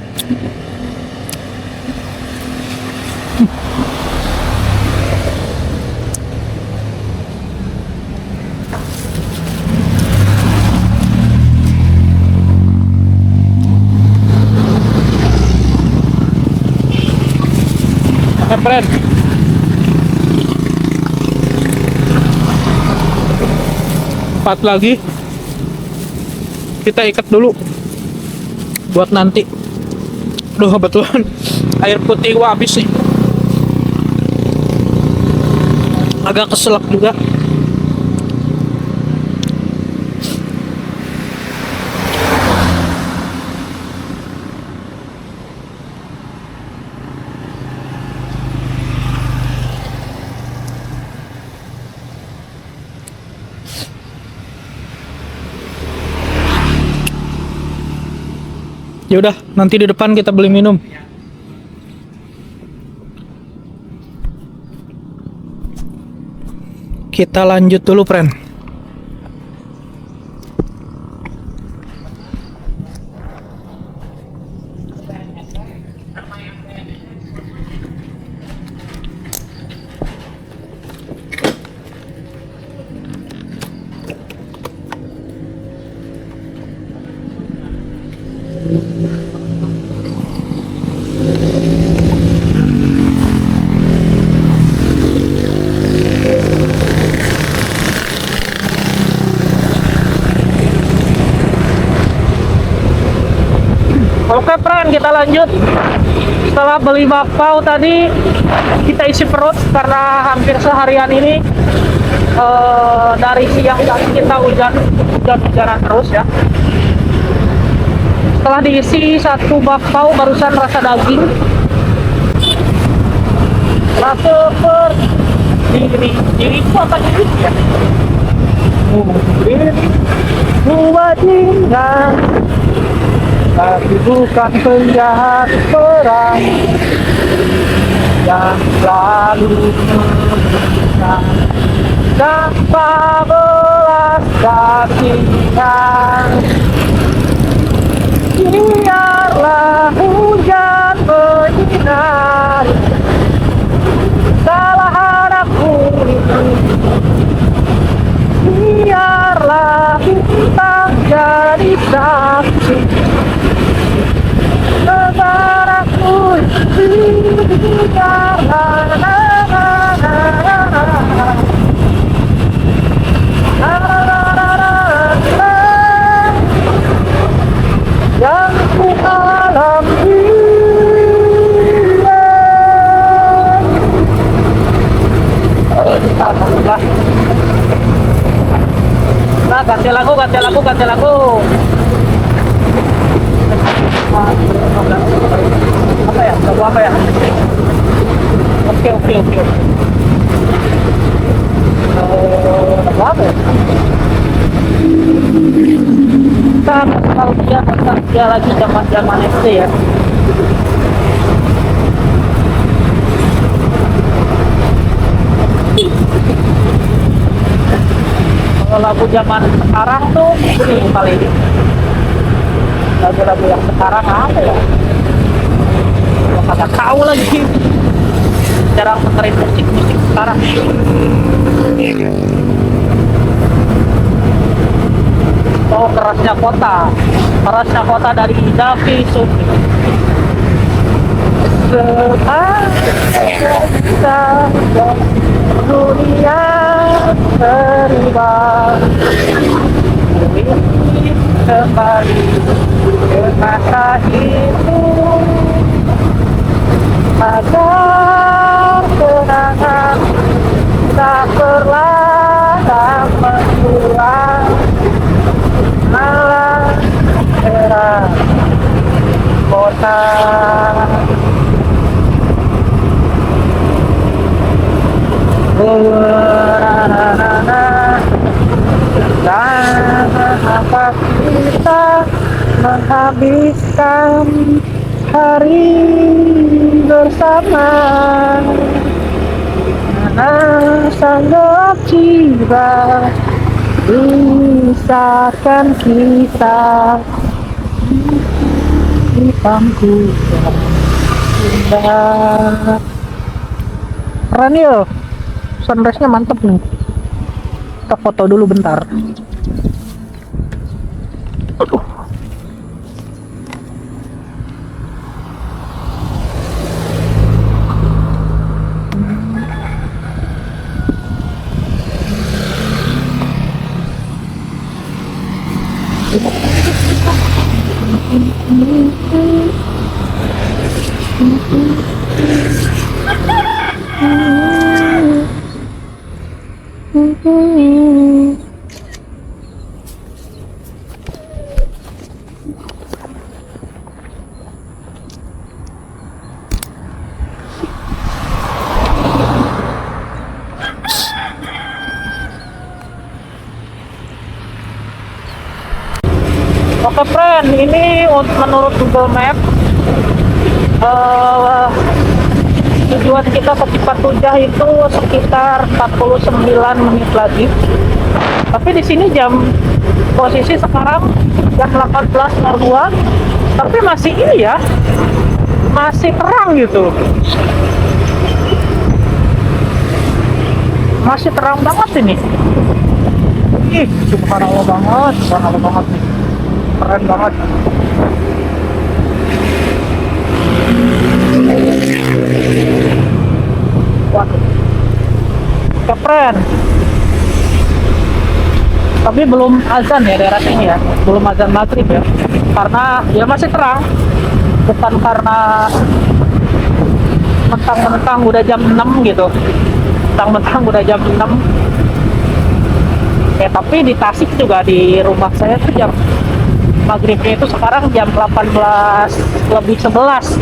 empat lagi kita ikat dulu buat nanti. Duh, kebetulan air putih gua habis nih, agak keselak juga. Ya udah, nanti di depan kita beli minum. Kita lanjut dulu, friend. Oke, friend, kita lanjut. Setelah beli bakpao tadi, kita isi perut karena hampir seharian ini dari siang tadi kita hujanan terus ya. Setelah diisi satu bakpao, barusan rasa daging, rasa diriku apa jadi ya? Bajingan, tapi bukan penjahat perang yang selalu menang tanpa belas kasihan. Biarlah hujan menyinari kesalahan aku itu. Biarlah bintang jadi saksi negaraku. Yang ku alami. Nah, ganti lagu. Apa ya? Lagu apa ya? Oke. Lagu apa ya? Kita nostalgia lagi zaman SD ya. Kalau lagu zaman sekarang tuh ini paling lagu-lagu yang sekarang apa ya? Kagak tahu lagi. Jarang dengerin musik sekarang. Oh, kerasnya kota dari Davi Sufi. Sepanjang dunia berubah, kembali ke masa itu agar kenangan tak perlahan berkurang, malah cerah kota. Dan apa kita menghabiskan hari bersama, mana sanggup jiwa bisahkan kita. bangku yang indah. Keren ya, sunrise-nya mantep nih. Kita foto dulu bentar. Aduh. Oke friend, ini menurut Google Map tujuan kita ke Cipatujah itu sekitar 49 menit lagi. Tapi di sini posisi sekarang jam 18.02, tapi masih ini ya, masih terang gitu. Masih terang banget ini. Ih, subhanallah banget nih. Keren banget. Waduh, keren. Tapi belum azan ya daerah sini ya, belum azan maghrib ya, karena ya masih terang, bukan karena mentang-mentang udah jam 6 gitu, mentang-mentang udah jam 6. Ya tapi di Tasik juga, di rumah saya tuh jam maghribnya itu sekarang jam 18:11.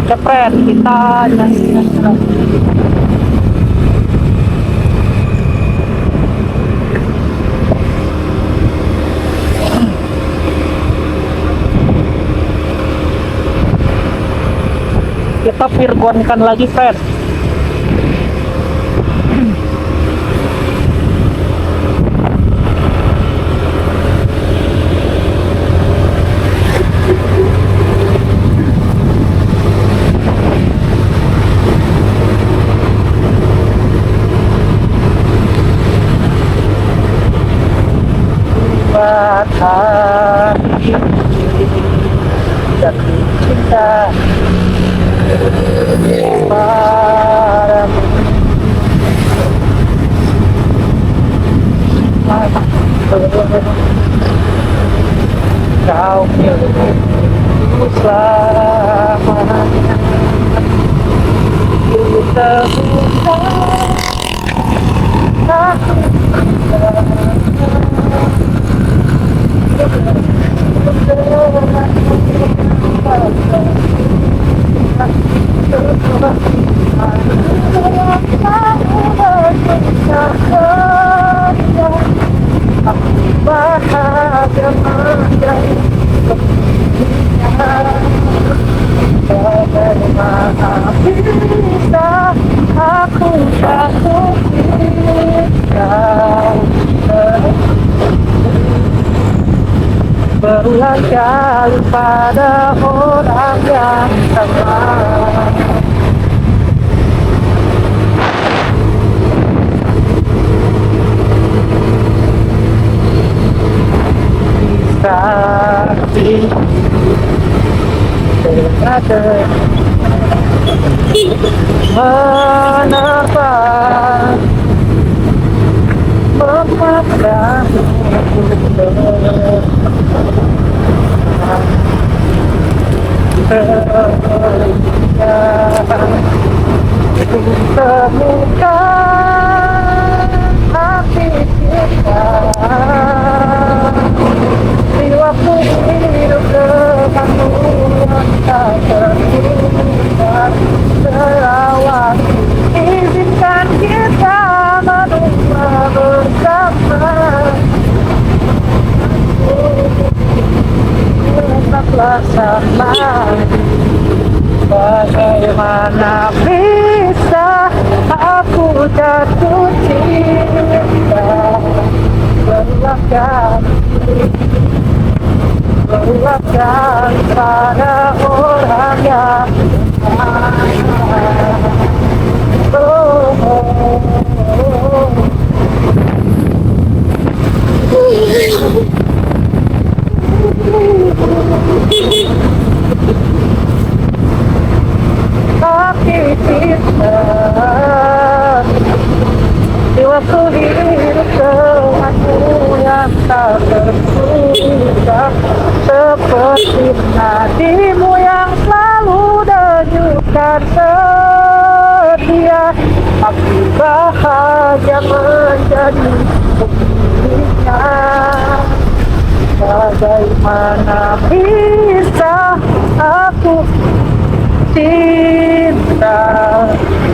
Oke friend, kita nyanyi. Kita virgonkan lagi friend. Hati jatuh cinta padamu, kau milikku selamanya. Ku temukan aku bahagia bagaimana bisa aku jatuh cinta berulang kali pada orang yang sama. Tapi berada menerpa memandang temukan hati kita di waktu hidup denganmu tak tertunda selawat. Izinkan kita menua bersama, tetaplah sama. Bagaimana bisa aku jatuh cinta pada orang yang oh, oh, oh. Tapi kita di waktu hidup denganmu yang tak terpisah, seperti nadimu yang selalu denyutkan setia. Aku bahagia menjadi pemiliknya. Bagaimana bisa aku cinta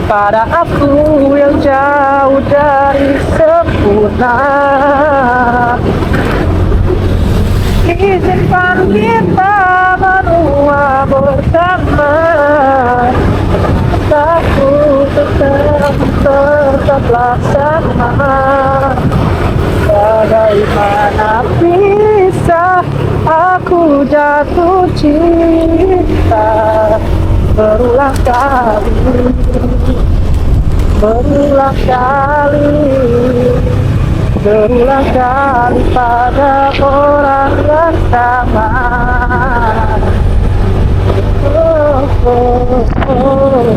pada aku yang jauh dari sempurna. Izinkan kita menua bersama, aku tetap laksana. Bagaimana bisa aku jatuh cinta berulang kali, berulang kali, berulang kali pada orang yang sama. Oh, oh, oh.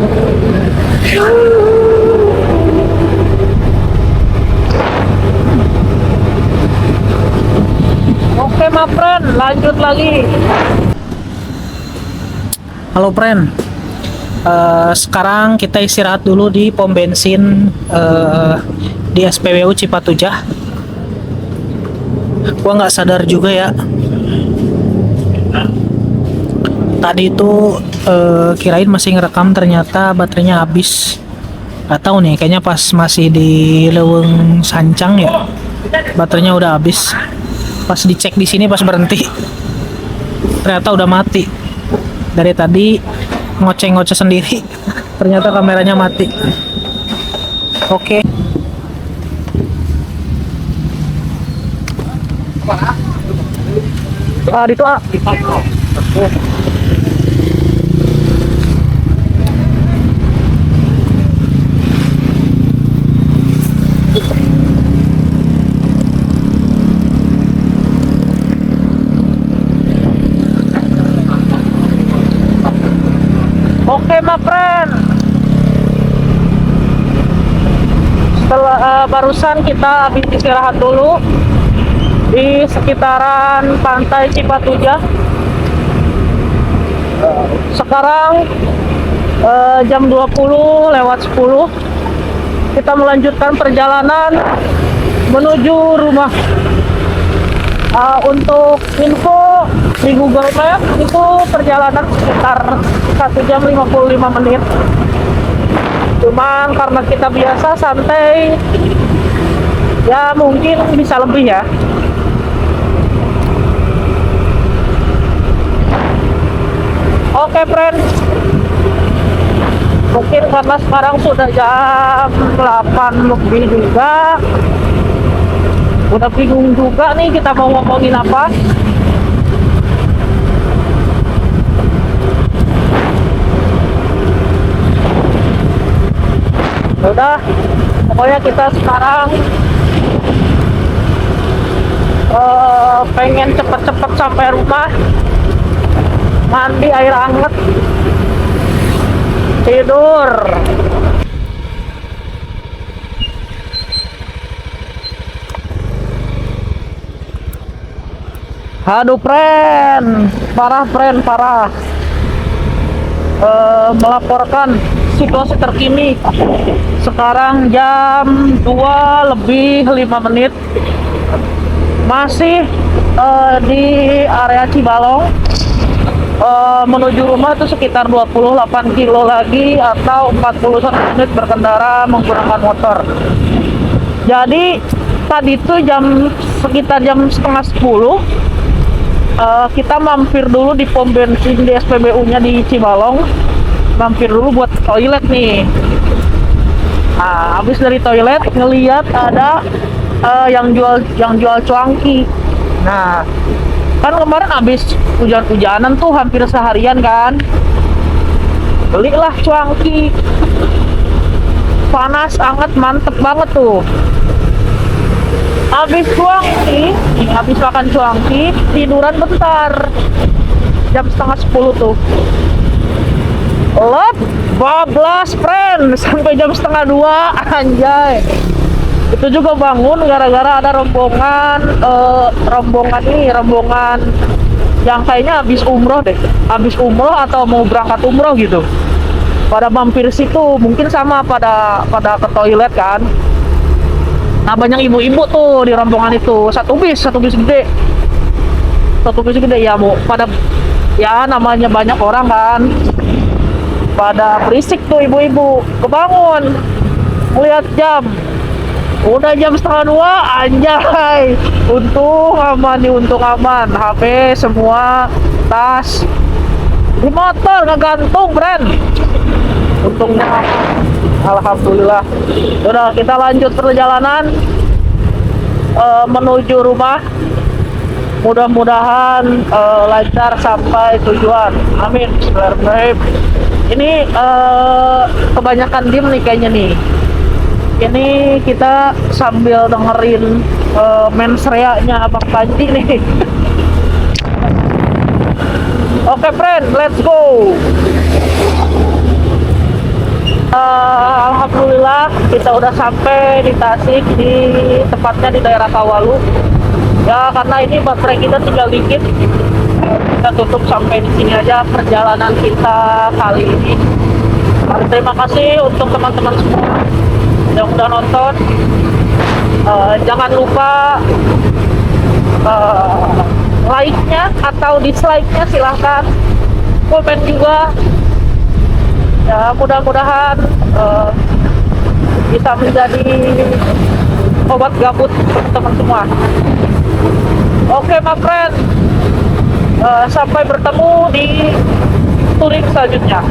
Oke, my friend, lanjut lagi. Halo, friend. Sekarang kita istirahat dulu di pom bensin di SPBU Cipatujah. Gua nggak sadar juga ya. Tadi itu kirain masih ngerekam, ternyata baterainya habis. Gak tahu nih, kayaknya pas masih di Leuweung Sancang ya, baterainya udah habis. Pas dicek di sini pas berhenti, ternyata udah mati. Dari tadi ngoceh-ngoceh sendiri, ternyata kameranya mati. Oke. Itu Oke, my friend. Setelah barusan kita habis istirahat dulu di sekitaran pantai Cipatujah. Sekarang jam 20:10. Kita melanjutkan perjalanan menuju rumah. Untuk info di Google Maps itu perjalanan sekitar 1 jam 55 menit. Cuman karena kita biasa santai, ya mungkin bisa lebih ya. Oke, friends. Mungkin karena sekarang sudah jam 8 lebih juga. Udah bingung juga nih kita mau ngomongin apa. Udah, pokoknya kita sekarang pengen cepet-cepet sampai rumah, mandi air hangat, tidur. Aduh, friend, parah. Melaporkan situasi terkini. Sekarang jam 2:05. Masih di area Cibalong. Menuju rumah itu sekitar 28 kilo lagi atau 41 menit berkendara menggunakan motor. Jadi tadi itu sekitar jam setengah 10. Kita mampir dulu di pom bensin di SPBU-nya di Cibalong. Mampir dulu buat toilet nih. Habis dari toilet ngeliat ada yang jual cuangki. Nah, Kan kemarin habis hujan-hujanan tuh hampir seharian kan. Belilah cuanki. Panas, hangat, mantep banget tuh. Habis cuanki, habis makan cuanki, tiduran bentar. Jam setengah 10 tuh. Lep, bablas friend sampai jam setengah 2, anjay. Itu juga bangun gara-gara ada rombongan yang kayaknya habis umroh deh, habis umroh atau mau berangkat umroh gitu. Pada mampir situ, mungkin sama pada ke toilet kan. Nah banyak ibu-ibu tuh di rombongan itu, satu bis gede, ya mau pada, ya namanya banyak orang kan, pada berisik tuh ibu-ibu. Kebangun, melihat jam, udah jam setengah 2, anjay. Untung aman nih, untung aman. HP semua, tas di motor ngegantung, friend. Untungnya, alhamdulillah. Udah, kita lanjut perjalanan menuju rumah. Mudah-mudahan lancar sampai tujuan. Amin. Bismillahirrahmanirrahim. Ini kebanyakan diem nih kayaknya nih. Ini kita sambil dengerin mensreanya Abang Panji nih. Oke friend, let's go. Alhamdulillah kita udah sampai di Tasik, di tepatnya di daerah Kawalu. Ya karena ini baterai kita tinggal dikit, kita tutup sampai di sini aja perjalanan kita kali ini. Terima kasih untuk teman-teman semua yang udah nonton. Jangan lupa like-nya atau dislike-nya silahkan, komen juga. Ya mudah-mudahan bisa menjadi obat gabut teman-teman semua. Oke my friend, sampai bertemu di touring selanjutnya.